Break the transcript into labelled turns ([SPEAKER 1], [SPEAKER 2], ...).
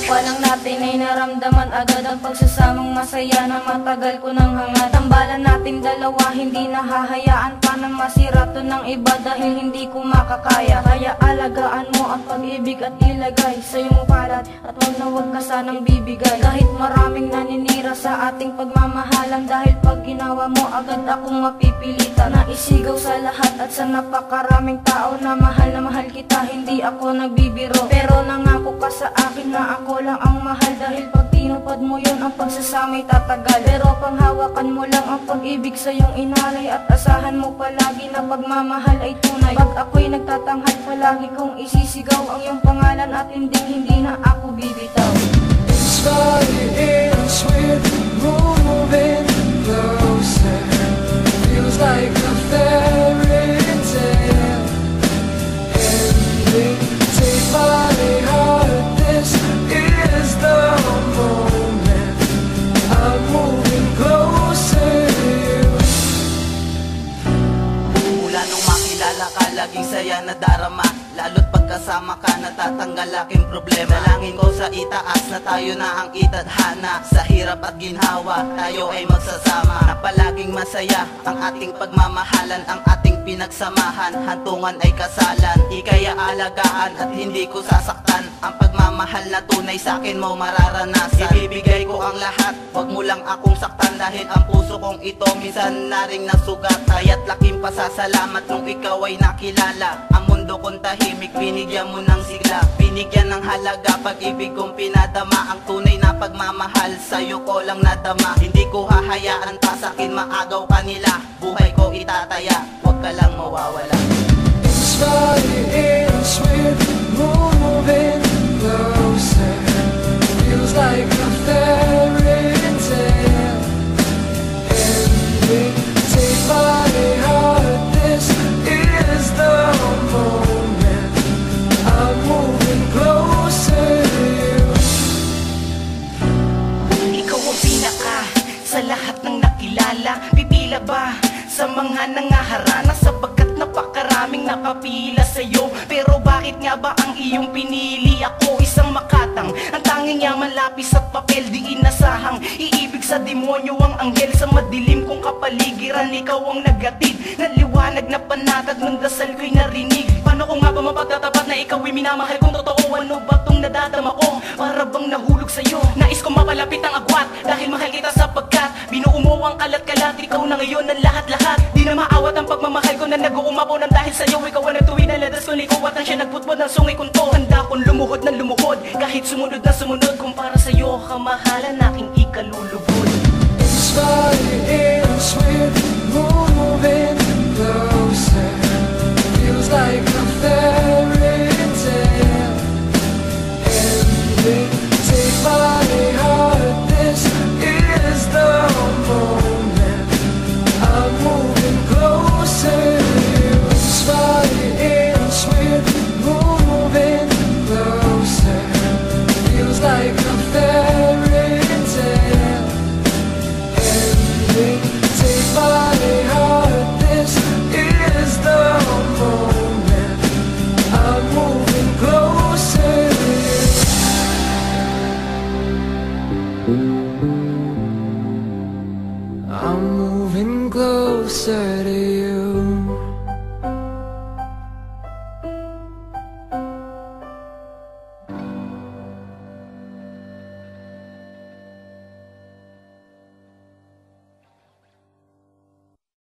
[SPEAKER 1] pa lang natin ay naramdaman agad ang pagsasamang masaya na matagal ko nang hangad. Tambalan natin dalawa, hindi nahahayaan pa na masira to ng iba dahil hindi ko makakaya. Kaya alagaan mo ang pag-ibig at ilagay sa iyong palad at wag ka sanang bibigay. Kahit maraming naninira sa ating pagmamahalan, dahil pag ginawa mo agad akong mapipilitan na isigaw sa lahat at sa napakaraming tao na mahal kita. Hindi ako nagbibiro, pero nangako ka sa akin na ako lang ang mahal, dahil pag tinupad mo yun ang pagsasamay tatagal. Pero panghawakan mo lang ang pag-ibig sa iyong inalay at asahan mo palagi na pagmamahal ay tunay. Pag ako'y nagtatanghal, palagi kong isisigaw ang iyong pangalan at hindi na ako bibitaw.
[SPEAKER 2] Starts with moving closer, feels like a fairy tale ending. Take my heart, this is the moment. I'm moving closer to you.
[SPEAKER 3] Mula nung makilala ka, laging saya na darama. Lalo't pagkasama ka, natatanggal aking problema. Dalangin ko sa itaas na tayo na ang itadhana. Sa hirap at ginhawa, tayo ay magsasama. Na palaging masaya ang ating pagmamahalan, ang ating pinagsamahan. Hantungan ay kasalan, ika'y aalagaan at hindi ko sasaktan. Ang pagmamahal na tunay sa akin mo mararanasan. Ibibigay ko ang lahat, wag mo lang akong saktan. Dahil ang puso kong ito minsan na ring nasugat. Kaya't laking pasasalamat nung ikaw ay nakilala. Ang mundo kong tahimik, binigyan mo ng sigla. Binigyan ng halaga, pag-ibig kong pinadama. Ang tunay na pagmamahal, sa'yo ko lang nadama. Hindi ko hahayaan pa sa'kin maagaw kanila. Buhay ko itataya, huwag ka lang mawawala.
[SPEAKER 2] Starts with moving closer, feels like a fairy tale ending. Take my heart, this is the moment. I'm moving closer to you.
[SPEAKER 4] Ikaw ang pinaka sa lahat ng nakilala. Pipila ba sa mga nangaharana, sapagkat napakaraming nakapila sa'yo? Pero bakit nga ba ang iyong pinili? Ako isang makatang, ang tanging yaman, lapis at papel, di inasahang iibig sa demonyo ang anghel. Sa madilim kong kapaligiran, ikaw ang nagatid ng liwanag na panatag ng dasal ko'y narinig. Paano ko nga ba mapagtatapat na ikaw ay minamahal kong totoo? Ano ba tong nadadama ko? Para bang nahulog sa'yo? Nais ko mapalapit ang agwat, dahil mahal kita sapagkat binuo mo ang kalat-kalat. Ikaw na ngayon ang lahat-lahat. Di na maawat ang pagmamahal ko na nag-uumapaw ng dahil sa'yo. Ikaw ang nagtuwi na ladas ko, ikaw at ang siya nagputpod ng sungay kong to. Handa kong lumuhod ng lumuhod, kahit sumunod na sumunod. Kung para sa'yo kamahalan, aking ikalulubod.
[SPEAKER 2] Starts with moving closer, feels like a fairy tale ending. Take my heart, this is the moment. I'm moving closer to you. Starts with moving closer, feels like a fairy tale ending. Take my heart, this is the moment. I'm moving closer to you. I'm moving closer to you.